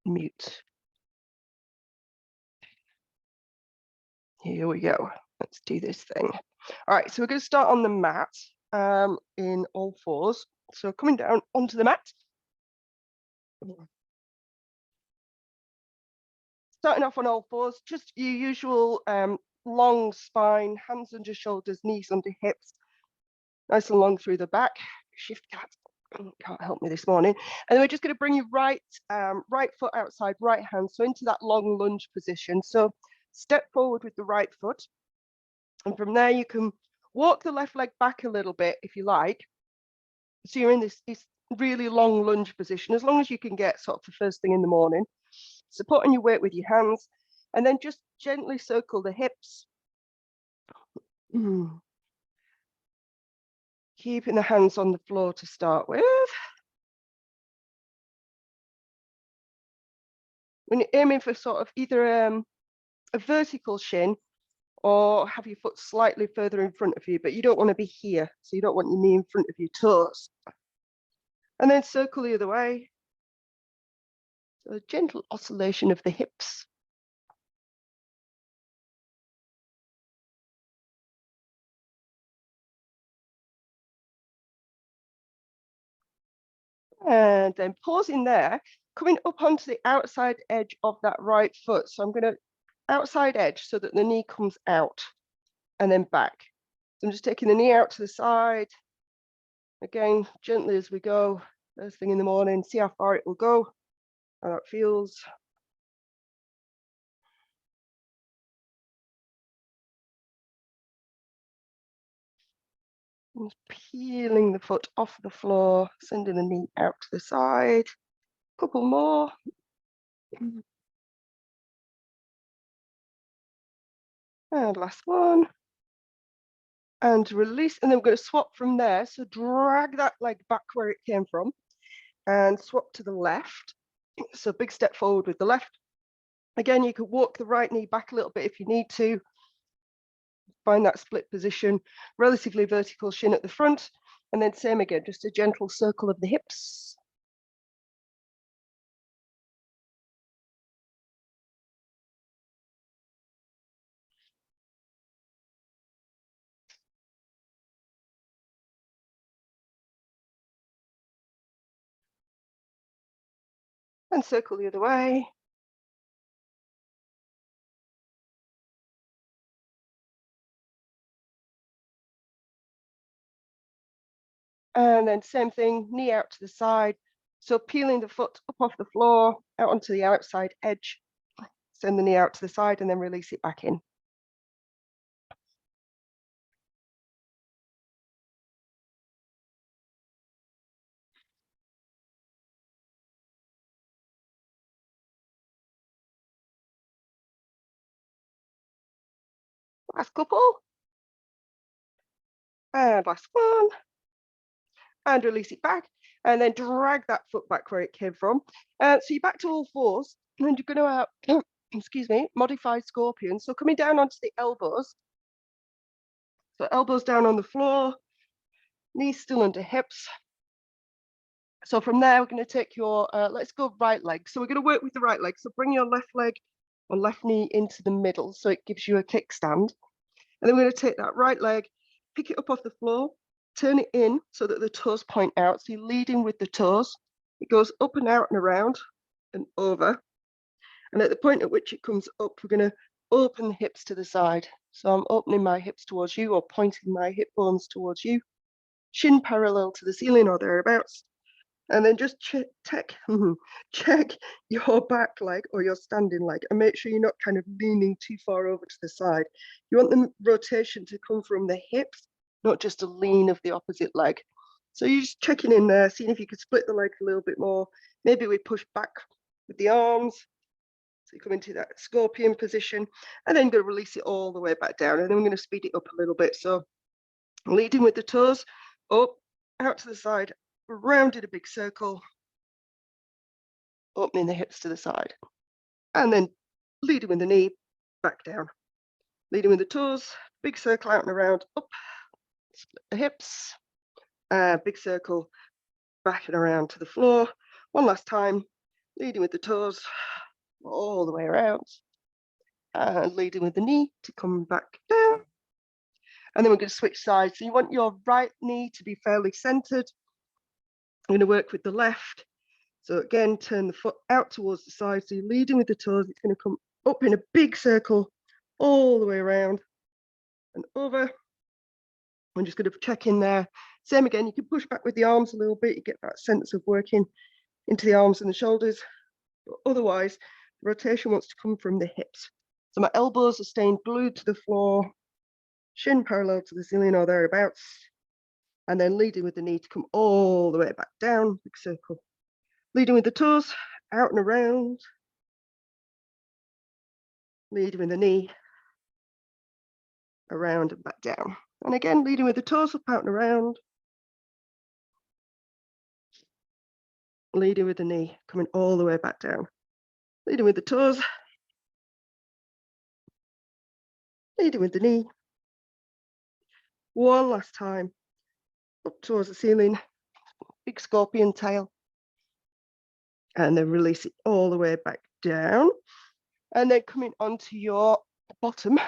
mute. Here we go. Let's do this thing. All right, so we're going to start on the mat in all fours. So coming down onto the mat. Starting off on all fours, just your usual long spine, hands under shoulders, knees under hips, nice and long through the back. Shift cat can't help me this morning. And then we're just going to bring your right foot outside, right hand, so into that long lunge position. So step forward with the right foot, and from there you can walk the left leg back a little bit if you like. So you're in this really long lunge position, as long as you can get sort of the first thing in the morning. Supporting your weight with your hands, and then just gently circle the hips. Keeping the hands on the floor to start with. When you're aiming for sort of either a vertical shin or have your foot slightly further in front of you, but you don't want to be here, so you don't want your knee in front of your toes. And then circle the other way. So a gentle oscillation of the hips. And then pausing there, coming up onto the outside edge of that right foot. So I'm going to outside edge so that the knee comes out and then back. So I'm just taking the knee out to the side. Again, gently as we go, first thing in the morning, see how far it will go, how that feels. And peeling the foot off the floor, sending the knee out to the side. Couple more. And last one. And release, and then we're going to swap from there. So drag that leg back where it came from and swap to the left. So big step forward with the left. Again, you could walk the right knee back a little bit if you need to. Find that split position, relatively vertical shin at the front, and then same again, just a gentle circle of the hips. And circle the other way. And then same thing, knee out to the side. So peeling the foot up off the floor, out onto the outside edge, send the knee out to the side and then release it back in. Last couple. And last one. And release it back. And then drag that foot back where it came from. So you're back to all fours. And you're going to, excuse me, modify scorpion. So coming down onto the elbows. So elbows down on the floor, knees still under hips. So from there, we're going to take your, let's go right leg. So we're going to work with the right leg. So bring your left leg or left knee into the middle. So it gives you a kickstand. And then we're going to take that right leg, pick it up off the floor, turn it in so that the toes point out. So you're leading with the toes. It goes up and out and around and over. And at the point at which it comes up, we're going to open the hips to the side. So I'm opening my hips towards you or pointing my hip bones towards you. Shin parallel to the ceiling or thereabouts. And then just check your back leg or your standing leg and make sure you're not kind of leaning too far over to the side. You want the rotation to come from the hips, not just a lean of the opposite leg. So you're just checking in there, seeing if you could split the leg a little bit more. Maybe we push back with the arms. So you come into that scorpion position and then going to release it all the way back down. And then we're going to speed it up a little bit. So leading with the toes, up, out to the side, rounded a big circle, opening the hips to the side, and then leading with the knee, back down. Leading with the toes, big circle out and around, up, split the hips, big circle, back and around to the floor. One last time, leading with the toes all the way around, and leading with the knee to come back down. And then we're going to switch sides. So you want your right knee to be fairly centered. I'm going to work with the left. So again, turn the foot out towards the side. So you're leading with the toes. It's going to come up in a big circle all the way around and over. I'm just going to check in there. Same again, you can push back with the arms a little bit. You get that sense of working into the arms and the shoulders. But otherwise, the rotation wants to come from the hips. So my elbows are staying glued to the floor, shin parallel to the ceiling or thereabouts. And then leading with the knee to come all the way back down, big circle. Leading with the toes, out and around. Leading with the knee, around and back down. And again, leading with the toes up, out and around. Leading with the knee, coming all the way back down. Leading with the toes. Leading with the knee. One last time. Up towards the ceiling. Big scorpion tail. And then release it all the way back down. And then coming onto your bottom.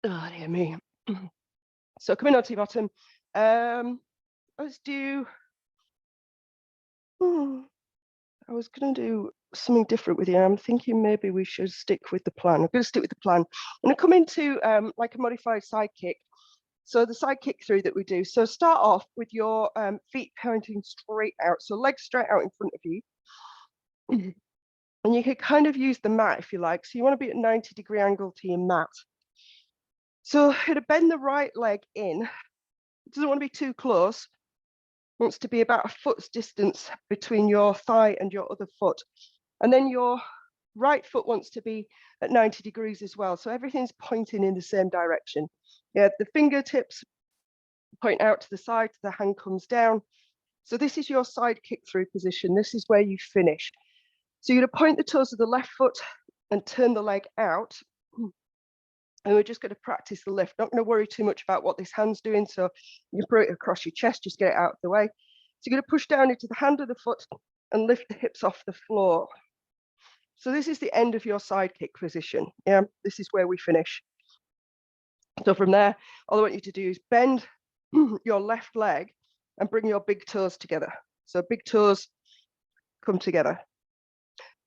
Oh, dear me. So coming onto your bottom. Let's do... I was going to do something different with you. I'm thinking maybe we should stick with the plan. I'm going to stick with the plan. I'm going to come into like a modified side kick. So the side kick through that we do. So start off with your feet pointing straight out. So legs straight out in front of you. And you can kind of use the mat if you like. So you want to be at 90-degree angle to your mat. So to bend the right leg in. It doesn't want to be too close. Wants to be about a foot's distance between your thigh and your other foot. And then your right foot wants to be at 90 degrees as well. So everything's pointing in the same direction. Yeah, the fingertips point out to the side, the hand comes down. So this is your side kick through position. This is where you finish. So you're going to point the toes of the left foot and turn the leg out. And we're just going to practice the lift. Not going to worry too much about what this hand's doing. So you can put it across your chest, just get it out of the way. So you're going to push down into the hand of the foot and lift the hips off the floor. So this is the end of your side kick position. Yeah, this is where we finish. So from there, all I want you to do is bend your left leg and bring your big toes together. So big toes come together.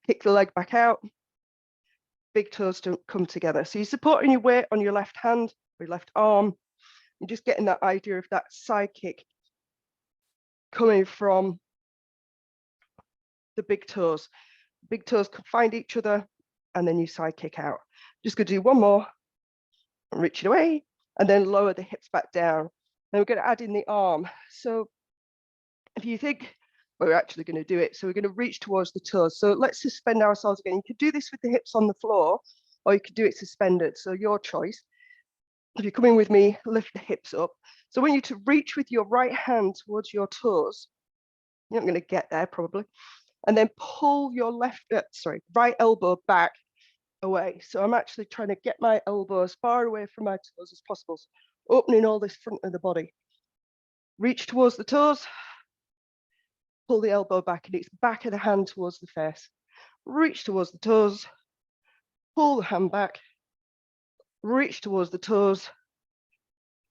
Kick the leg back out. Big toes don't come together. So you're supporting your weight on your left hand, or your left arm. You're just getting that idea of that side kick coming from the big toes. Big toes can find each other, and then you side kick out. Just going to do one more, and reach it away, and then lower the hips back down. Then we're going to add in the arm. So if you think, well, we're actually going to do it. So we're going to reach towards the toes. So let's suspend ourselves again. You could do this with the hips on the floor, or you could do it suspended. So your choice. If you're coming with me, lift the hips up. So I want you to reach with your right hand towards your toes. You're not going to get there probably. And then pull your right elbow back away. So I'm actually trying to get my elbow as far away from my toes as possible, so opening all this front of the body. Reach towards the toes, pull the elbow back, and it's back of the hand towards the face. Reach towards the toes, pull the hand back, reach towards the toes,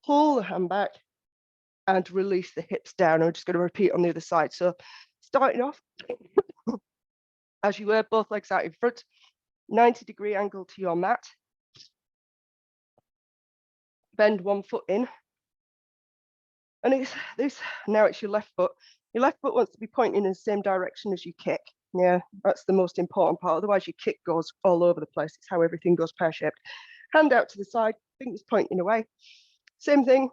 pull the hand back, and release the hips down. I'm just going to repeat on the other side. So starting off, as you were, both legs out in front, 90-degree angle to your mat. Bend one foot in. And now it's your left foot. Your left foot wants to be pointing in the same direction as you kick. Yeah, that's the most important part. Otherwise, your kick goes all over the place. It's how everything goes pear-shaped. Hand out to the side, fingers pointing away. Same thing,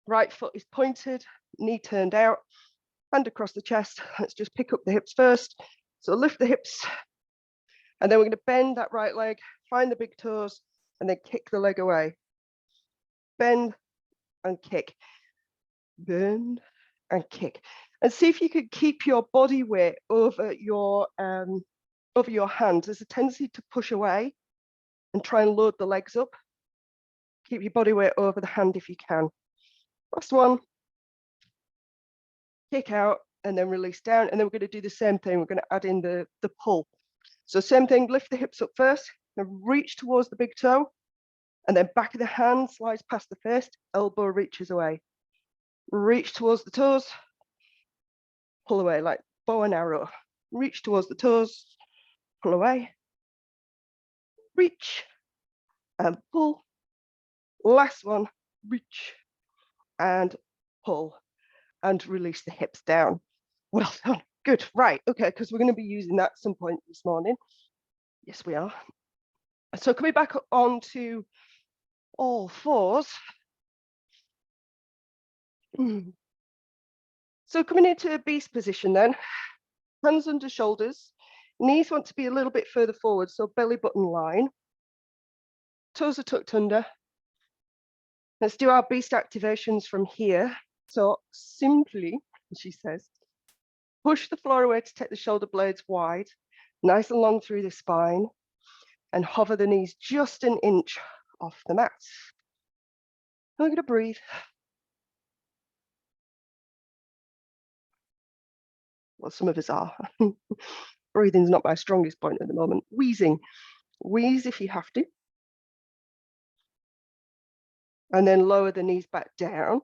right foot is pointed, knee turned out, hand across the chest. Let's just pick up the hips first. So lift the hips, and then we're going to bend that right leg, find the big toes, and then kick the leg away. Bend and kick. Bend and kick. And see if you could keep your body weight over your hands. There's a tendency to push away and try and load the legs up. Keep your body weight over the hand if you can. Last one. Kick out and then release down. And then we're going to do the same thing. We're going to add in the pull. So same thing, lift the hips up first, and reach towards the big toe, and then back of the hand slides past the fist, elbow reaches away. Reach towards the toes, pull away like bow and arrow. Reach towards the toes, pull away. Reach and pull. Last one, reach and pull and release the hips down. Well done. Good. Right. Okay. Because we're going to be using that at some point this morning. Yes, we are. So coming back on to all fours. So coming into a beast position then, hands under shoulders, knees want to be a little bit further forward, so belly button line. Toes are tucked under. Let's do our beast activations from here. So simply, she says, push the floor away to take the shoulder blades wide, nice and long through the spine, and hover the knees just an inch off the mat. I'm going to breathe. Well, some of us are. Breathing's not my strongest point at the moment. Wheezing. Wheeze if you have to. And then lower the knees back down.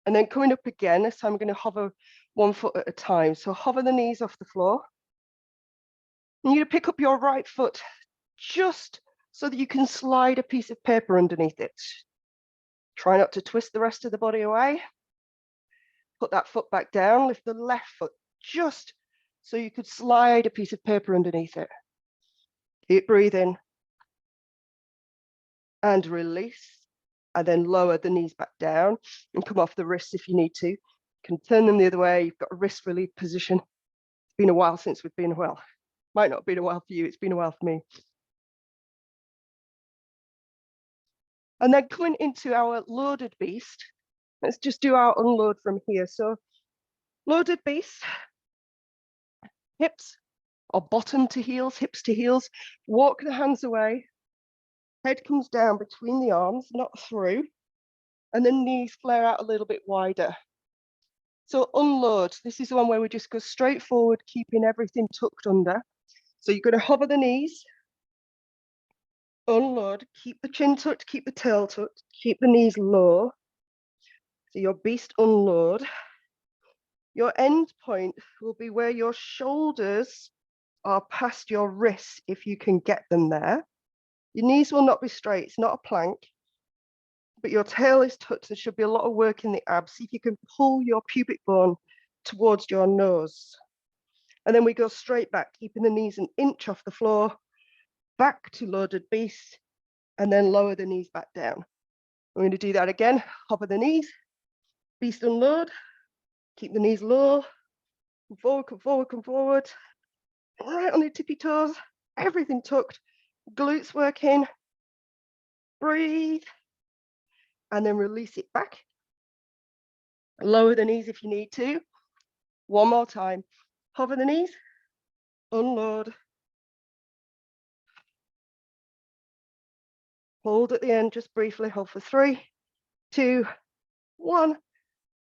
And then coming up again, this time I'm going to hover 1 foot at a time. So hover the knees off the floor. And you're going to pick up your right foot just so that you can slide a piece of paper underneath it. Try not to twist the rest of the body away. Put that foot back down, lift the left foot just so you could slide a piece of paper underneath it. Keep breathing. And release. And then lower the knees back down and come off the wrists if you need to. You can turn them the other way. You've got a wrist relief position. It's been a while since we've been well. Might not have been a while for you. It's been a while for me. And then coming into our loaded beast, let's just do our unload from here. So loaded beast, hips or bottom to heels, hips to heels. Walk the hands away. Head comes down between the arms, not through. And then knees flare out a little bit wider. So unload, this is the one where we just go straight forward, keeping everything tucked under. So you're going to hover the knees, unload, keep the chin tucked, keep the tail tucked, keep the knees low. So your beast unload. Your end point will be where your shoulders are past your wrists, if you can get them there. Your knees will not be straight, it's not a plank. But your tail is tucked. There should be a lot of work in the abs. See if you can pull your pubic bone towards your nose. And then we go straight back, keeping the knees an inch off the floor, back to loaded beast, and then lower the knees back down. We're going to do that again. Hover the knees, beast unload, keep the knees low, come forward, come forward, come forward. Right on the tippy toes, everything tucked, glutes working. Breathe. And then release it back. Lower the knees if you need to. One more time. Hover the knees, unload. Hold at the end, just briefly, hold for 3, 2, 1,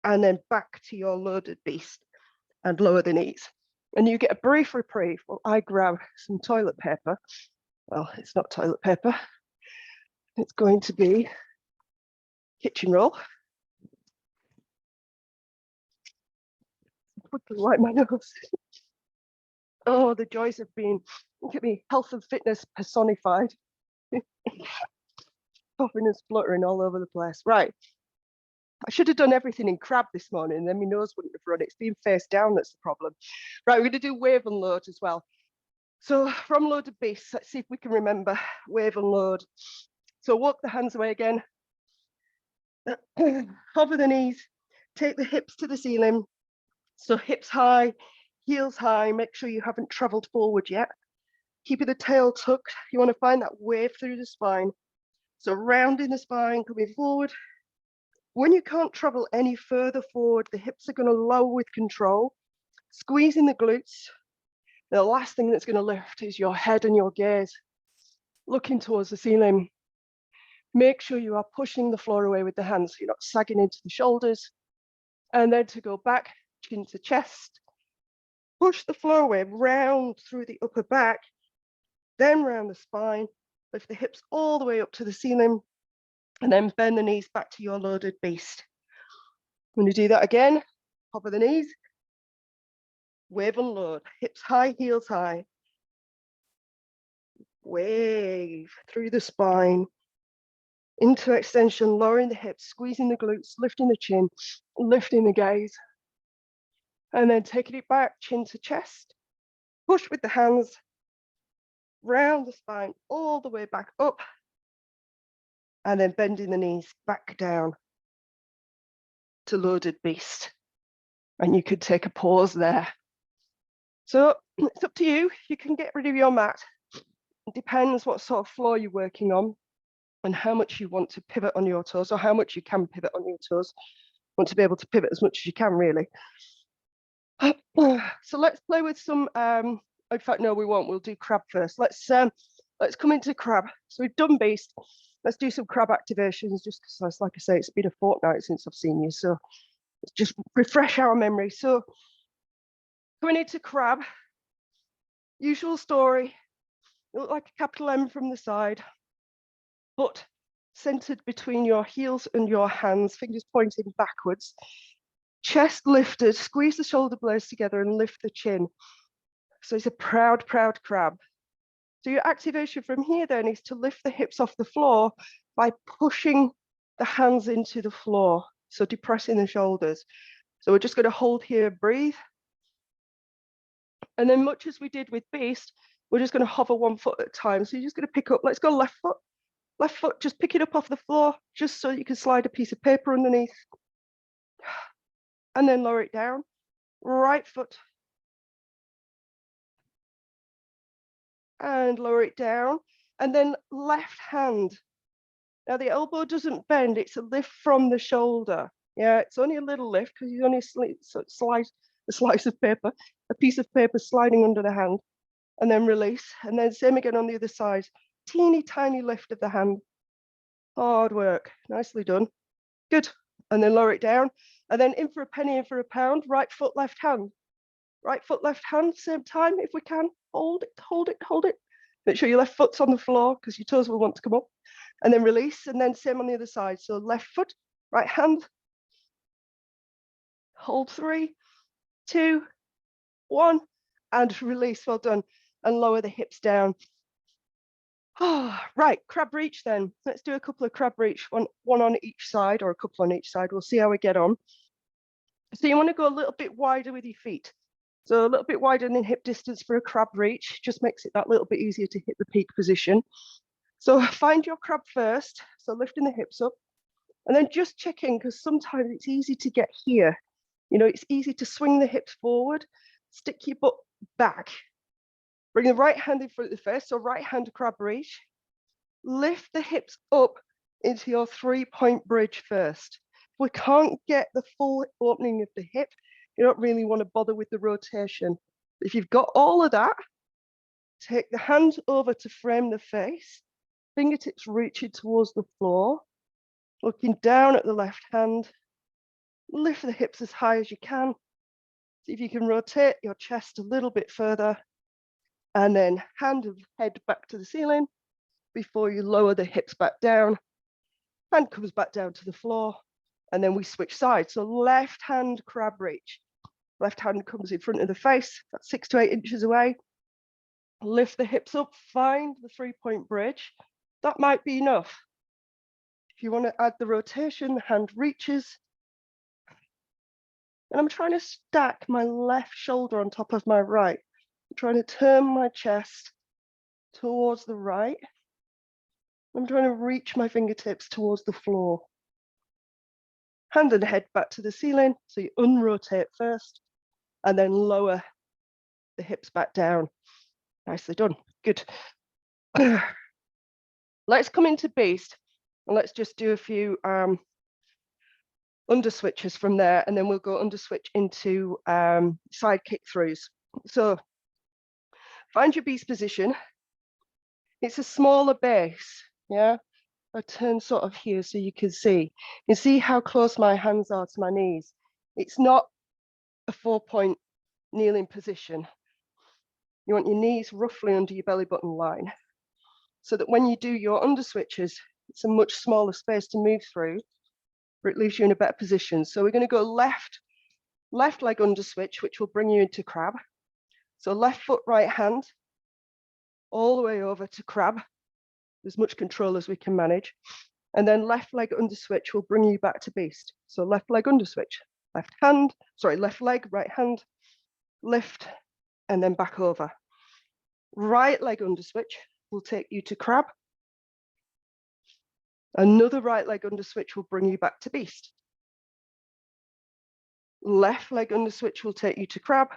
and then back to your loaded beast and lower the knees. And you get a brief reprieve. Well, I grab some toilet paper. Well, it's not toilet paper. It's going to be kitchen roll. Quickly wipe my nose. Oh, the joys of being, look at me, health and fitness personified. Coughing and spluttering all over the place. Right. I should have done everything in crab this morning, and then my nose wouldn't have run. It's being face down that's the problem. Right, we're going to do wave and load as well. So from loaded beast, let's see if we can remember wave and load. So walk the hands away again. Hover the knees, take the hips to the ceiling. So hips high, heels high, make sure you haven't traveled forward yet. Keeping the tail tucked, you want to find that wave through the spine. So rounding the spine, coming forward. When you can't travel any further forward, the hips are going to lower with control, squeezing the glutes. The last thing that's going to lift is your head and your gaze, looking towards the ceiling. Make sure you are pushing the floor away with the hands, so you're not sagging into the shoulders. And then to go back chin to chest. Push the floor away, round through the upper back, then round the spine. Lift the hips all the way up to the ceiling, and then bend the knees back to your loaded beast. I'm going to do that again. Top of the knees. Wave and load. Hips high, heels high. Wave through the spine. Into extension, lowering the hips, squeezing the glutes, lifting the chin, lifting the gaze. And then taking it back, chin to chest. Push with the hands. Round the spine, all the way back up. And then bending the knees back down to loaded beast. And you could take a pause there. So it's up to you. You can get rid of your mat. It depends what sort of floor you're working on and how much you want to pivot on your toes, or how much you can pivot on your toes. You want to be able to pivot as much as you can, really. So let's play with some, in fact, no, we won't. We'll do crab first. Let's come into crab. So we've done beast. Let's do some crab activations, just because, like I say, it's been a fortnight since I've seen you. So let's just refresh our memory. So coming into crab, usual story. You look like a capital M from the side, but centered between your heels and your hands, fingers pointing backwards. Chest lifted, squeeze the shoulder blades together and lift the chin. So it's a proud, proud crab. So your activation from here then is to lift the hips off the floor by pushing the hands into the floor. So depressing the shoulders. So we're just going to hold here, breathe. And then much as we did with beast, we're just going to hover one foot at a time. So you're just going to pick up, let's go left foot, just pick it up off the floor, just so you can slide a piece of paper underneath. And then lower it down. Right foot. And lower it down. And then left hand. Now the elbow doesn't bend, it's a lift from the shoulder. Yeah, it's only a little lift because you only slide a slice of paper, a piece of paper sliding under the hand, and then release. And then same again on the other side. Teeny tiny lift of the hand. Hard work, nicely done. Good. And then lower it down. And then in for a penny, in for a pound, right foot, left hand. Right foot, left hand, same time if we can. Hold it, hold it, hold it. Make sure your left foot's on the floor because your toes will want to come up. And then release, and then same on the other side. So left foot, right hand. Hold 3, 2, 1, and release. Well done. And lower the hips down. Oh, right, crab reach then. Let's do a couple of crab reach, one on each side, or a couple on each side. We'll see how we get on. So you want to go a little bit wider with your feet. So a little bit wider than hip distance for a crab reach, just makes it that little bit easier to hit the peak position. So find your crab first, so lifting the hips up, and then just checking, because sometimes it's easy to get here. You know, it's easy to swing the hips forward, stick your butt back. Bring the right hand in front of the face, so right hand crab reach. Lift the hips up into your 3-point bridge first. We can't get the full opening of the hip. You don't really want to bother with the rotation. If you've got all of that, take the hand over to frame the face, fingertips reaching towards the floor, looking down at the left hand, lift the hips as high as you can. See if you can rotate your chest a little bit further, and then hand and head back to the ceiling before you lower the hips back down. Hand comes back down to the floor, and then we switch sides. So left hand crab reach. Left hand comes in front of the face, that's 6 to 8 inches away. Lift the hips up, find the 3-point bridge. That might be enough. If you want to add the rotation, the hand reaches. And I'm trying to stack my left shoulder on top of my right. I'm trying to turn my chest towards the right. I'm trying to reach my fingertips towards the floor. Hand and head back to the ceiling. So you unrotate first and then lower the hips back down. Nicely done. Good. Let's come into beast and let's just do a few under switches from there, and then we'll go under switch into side kick throughs. So find your beast position. It's a smaller base, yeah? I turn sort of here so you can see. You see how close my hands are to my knees. It's not a a 4-point kneeling position. You want your knees roughly under your belly button line, so that when you do your under switches, it's a much smaller space to move through, but it leaves you in a better position. So we're going to go left leg under switch, which will bring you into crab. So left foot, right hand, all the way over to crab, as much control as we can manage. And then left leg under switch will bring you back to beast. So left leg under switch, left leg, right hand, lift, and then back over. Right leg under switch will take you to crab. Another right leg under switch will bring you back to beast. Left leg under switch will take you to crab.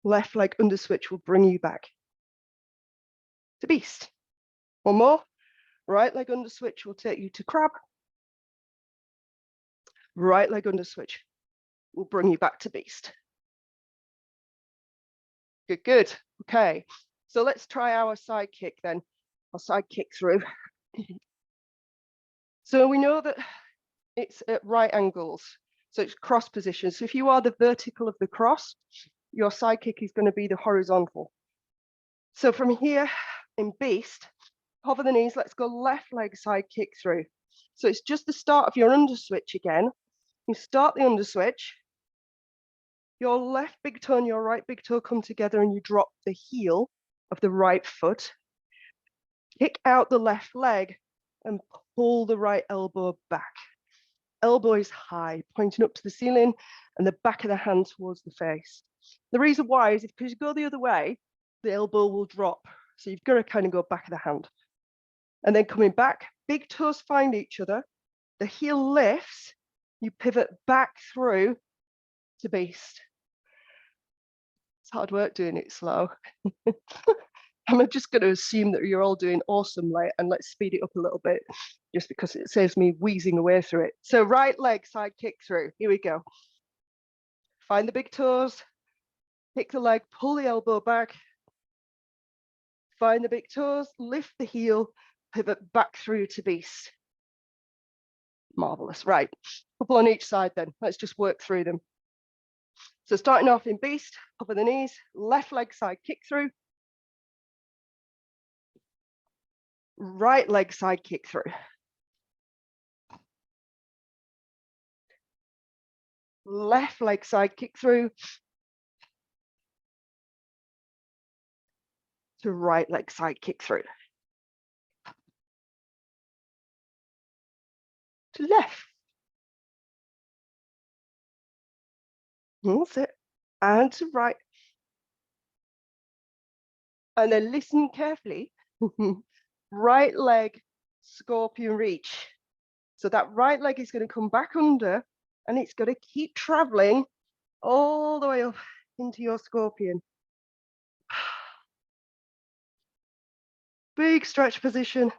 Left leg under switch will bring you back to beast. One more. Right leg under switch will take you to crab. Right leg under switch will bring you back to beast. Good, good. Okay, so let's try our side kick then. Our side kick through. So we know that it's at right angles. So it's cross position. So if you are the vertical of the cross, your side kick is going to be the horizontal. So from here in beast, hover the knees, let's go left leg side kick through. So it's just the start of your under switch again. You start the under switch, your left big toe and your right big toe come together and you drop the heel of the right foot. Kick out the left leg and pull the right elbow back. Elbow is high, pointing up to the ceiling and the back of the hand towards the face. The reason why is because you go the other way, the elbow will drop. So you've got to kind of go back of the hand. And then coming back, big toes find each other. The heel lifts, you pivot back through to beast. It's hard work doing it slow. I'm just going to assume that you're all doing awesomely, and let's speed it up a little bit just because it saves me wheezing away through it. So right leg side kick through. Here we go. Find the big toes, kick the leg, pull the elbow back. Find the big toes, lift the heel, pivot back through to beast. Marvelous. Right, couple on each side then. Let's just work through them. So starting off in beast, hover the knees, left leg side kick through. Right leg side kick through. Left leg side kick through. To right leg side kick through. To left. That's it. And to right. And then listen carefully. Right leg scorpion reach. So that right leg is going to come back under and it's going to keep traveling all the way up into your scorpion. Big stretch position.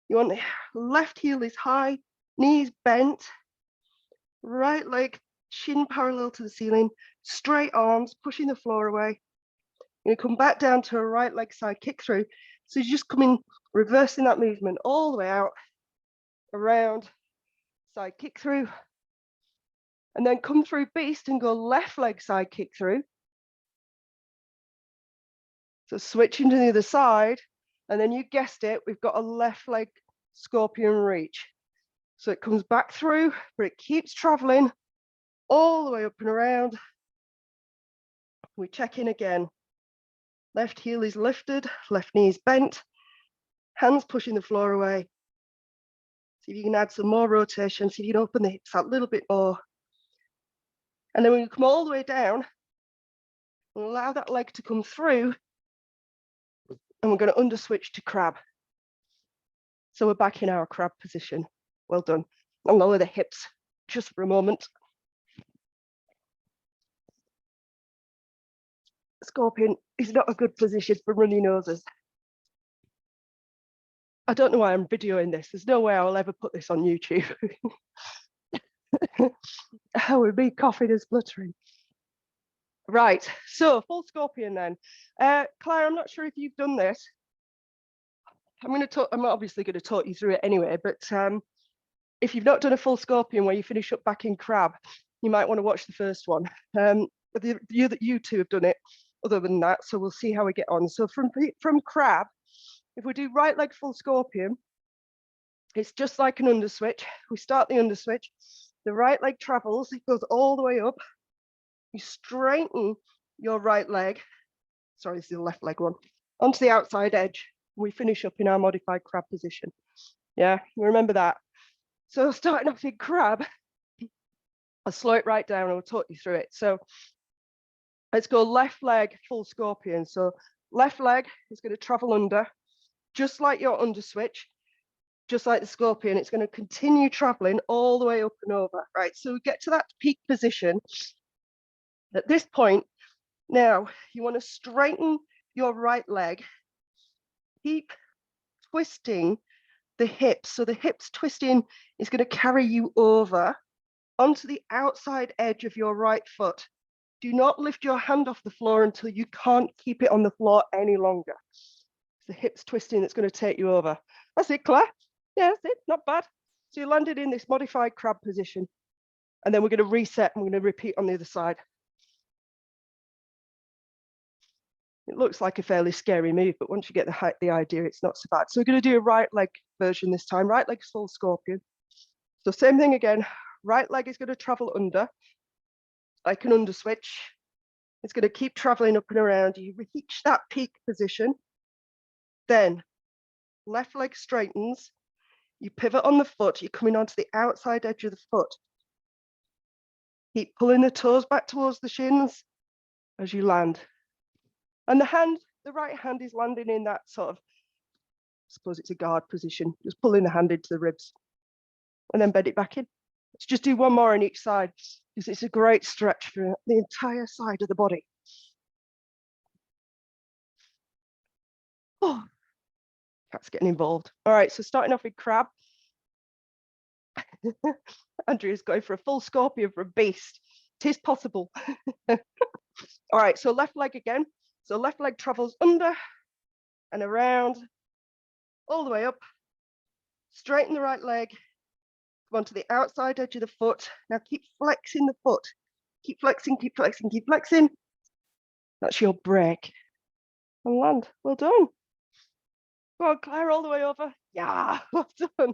You want the left heel is high, knees bent, right leg chin parallel to the ceiling, straight arms pushing the floor away. You're going to come back down to a right leg side kick through. So you just come in, reversing that movement all the way out, around, side kick through, and then come through beast and go left leg side kick through. So switching to the other side, and then you guessed it, we've got a left leg scorpion reach. So it comes back through, but it keeps traveling all the way up and around. We check in again. Left heel is lifted, left knee is bent, hands pushing the floor away. See if you can add some more rotation, see if you can open the hips a little bit more. And then when you come all the way down, we'll allow that leg to come through, and we're going to under switch to crab. So we're back in our crab position. Well done. I'll lower the hips just for a moment. Scorpion is not a good position for runny noses. I don't know why I'm videoing this. There's no way I will ever put this on YouTube. I would be coughing and spluttering. Right, so full scorpion then. Claire, I'm not sure if you've done this. I'm obviously going to talk you through it anyway, but if you've not done a full scorpion where you finish up back in crab, you might want to watch the first one. But you two have done it other than that, so we'll see how we get on. So from crab, if we do right leg full scorpion, it's just like an underswitch. We start the underswitch, the right leg travels, it goes all the way up. You straighten your right leg, sorry, this is the left leg one, onto the outside edge. We finish up in our modified crab position. Yeah, remember that. So starting off in crab, I'll slow it right down and I'll talk you through it. So let's go left leg full scorpion. So left leg is going to travel under, just like your underswitch, just like the scorpion. It's going to continue traveling all the way up and over, right? So we get to that peak position. At this point, now you want to straighten your right leg, keep twisting the hips. So the hips twisting is going to carry you over onto the outside edge of your right foot. Do not lift your hand off the floor until you can't keep it on the floor any longer. It's the hips twisting that's going to take you over. That's it, Claire. Yeah, that's it, not bad. So you landed in this modified crab position, and then we're going to reset and we're going to repeat on the other side. It looks like a fairly scary move, but once you get the idea, it's not so bad. So we're going to do a right leg version this time. Right leg full scorpion. So same thing again. Right leg is going to travel under, like an underswitch. It's going to keep traveling up and around. You reach that peak position. Then left leg straightens. You pivot on the foot. You're coming onto the outside edge of the foot. Keep pulling the toes back towards the shins as you land. And the right hand is landing in that sort of, I suppose it's a guard position, just pulling the hand into the ribs and then bend it back in. Let's just do one more on each side because it's a great stretch for the entire side of the body. Oh, cat's getting involved. All right, so starting off with crab. Andrew's going for a full scorpion for a beast. Tis possible. All right, so left leg again. So left leg travels under and around, all the way up. Straighten the right leg, come onto the outside edge of the foot. Now keep flexing the foot. Keep flexing, keep flexing, keep flexing. That's your break. And land. Well done. Go on, Claire, all the way over. Yeah, well done.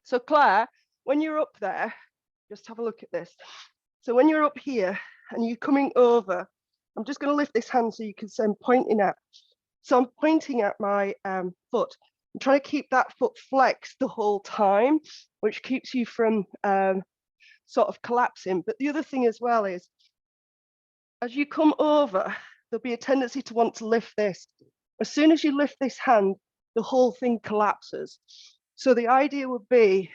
So Claire, when you're up there, just have a look at this. So when you're up here and you're coming over, I'm just going to lift this hand so you can see I'm pointing at. So I'm pointing at my foot. I'm trying to keep that foot flexed the whole time, which keeps you from sort of collapsing. But the other thing as well is, as you come over, there'll be a tendency to want to lift this. As soon as you lift this hand, the whole thing collapses. So the idea would be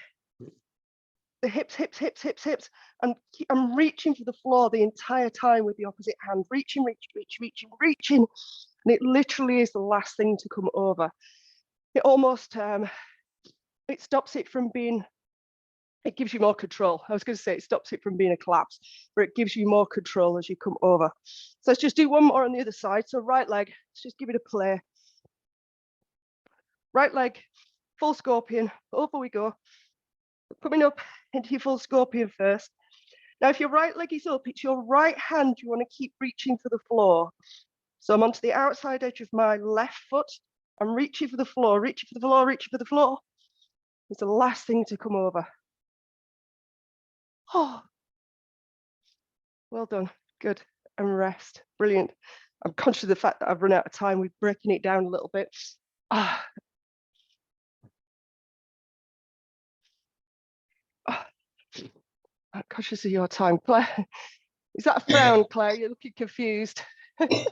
the hips, hips, hips, hips, hips, and I'm reaching for the floor the entire time with the opposite hand, reaching, reaching, reaching, reaching, reaching, and it literally is the last thing to come over. It almost, it stops it from being, it gives you more control. I was going to say it stops it from being a collapse, but it gives you more control as you come over. So let's just do one more on the other side. So right leg, let's just give it a play. Right leg, full scorpion, over we go. Coming up into your full scorpion first. Now, if your right leg is up, it's your right hand you want to keep reaching for the floor. So I'm onto the outside edge of my left foot. I'm reaching for the floor, reaching for the floor, reaching for the floor. It's the last thing to come over. Oh, well done. Good. And rest. Brilliant. I'm conscious of the fact that I've run out of time. We're breaking it down a little bit. Ah. I'm conscious of your time, Claire. Is that a frown, Claire? You're looking confused. It's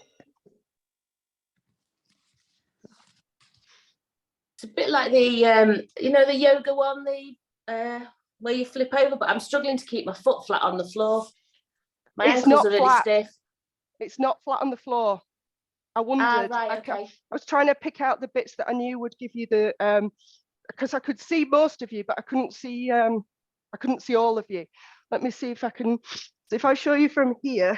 a bit like the, you know, the yoga one, the where you flip over, but I'm struggling to keep my foot flat on the floor. My ankles are really stiff. It's not flat on the floor. I wondered. Right, okay. I was trying to pick out the bits that I knew would give you the, because I could see most of you, but I couldn't see all of you. Let me see if I can. So if I show you from here,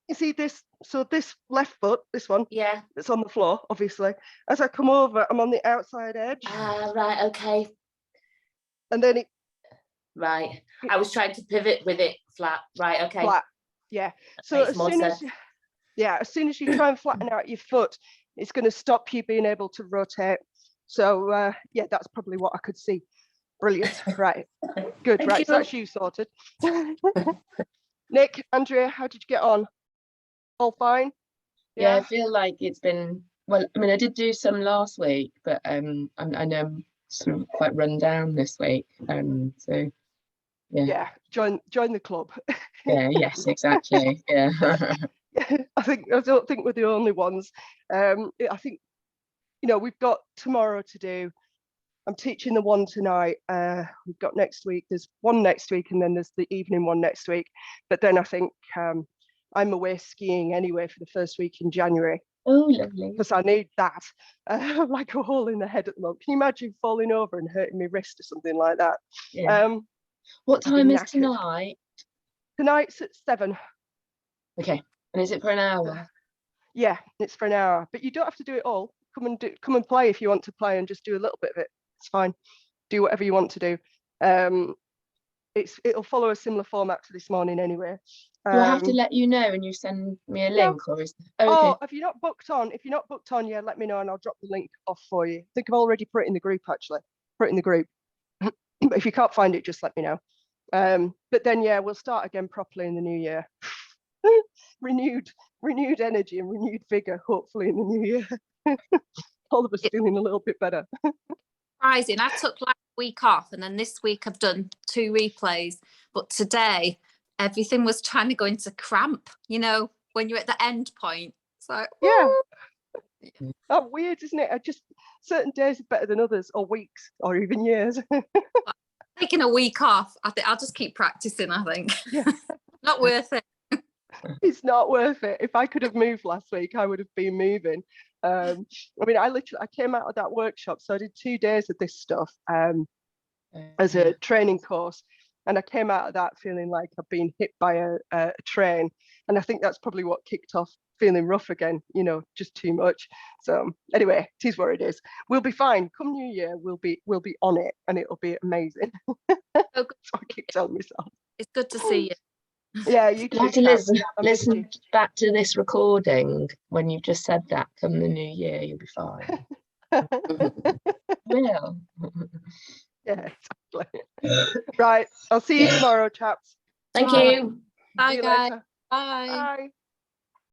you see this. So this left foot, this one, yeah, it's on the floor, obviously. As I come over, I'm on the outside edge. Right, okay. And then Right. I was trying to pivot with it flat. Right. Okay. Flat. Yeah. So Makes as more soon as sense. as soon as you try and flatten out your foot, it's going to stop you being able to rotate. So yeah, that's probably what I could see. Brilliant. Right. Good. Thank Right. you. So that's you sorted. Nick, Andrea, how did you get on? All fine? Yeah, I feel like it's been, well, I mean, I did do some last week, but I know I'm sort of quite run down this week. So Yeah. Join the club. yeah, yes, exactly. Yeah. I don't think we're the only ones. I think, you know, we've got tomorrow to do. I'm teaching the one tonight. We've got next week. There's one next week, and then there's the evening one next week. But then I think I'm away skiing anyway for the first week in January. Oh, lovely. Because I need that. I'm like a hole in the head at the moment. Can you imagine falling over and hurting my wrist or something like that? Yeah. What I'd be time is knackered. tonight? Tonight's at 7. Okay. And is it for an hour? Yeah, it's for an hour. But you don't have to do it all. Come and play if you want to play, and just do a little bit of it. It's fine. Do whatever you want to do. It'll follow a similar format to this morning anyway. Do I have to let you know and you send me a link, or is okay? Oh, if you're not booked on, yeah, let me know and I'll drop the link off for you. I think I've already put it in the group actually. Put it in the group. But if you can't find it, just let me know. But then yeah, we'll start again properly in the new year. renewed energy and renewed vigor, hopefully in the new year. All of us feeling a little bit better. Surprising. I took last week off, and then this week I've done 2 replays. But today, everything was trying to go into cramp. You know, when you're at the end point. It's like, yeah. Oh, weird, isn't it? Certain days are better than others, or weeks, or even years. Taking a week off. I think I'll just keep practicing. I think. Yeah. Not worth it. It's not worth it. If I could have moved last week, I would have been moving. I mean, I came out of that workshop, so I did 2 days of this stuff as a training course, and I came out of that feeling like I've been hit by a train, and I think that's probably what kicked off feeling rough again. You know, just too much. So anyway, it is what it is. We'll be fine. Come New Year, we'll be on it, and it'll be amazing. That's what I keep telling myself. It's good to see you. Yeah, you have to listen back to this recording when you've just said that. Come the new year, you'll be fine. Will. Yeah, exactly. Right, I'll see you tomorrow, chaps. Thank you. Bye, guys. Later. Bye. Bye.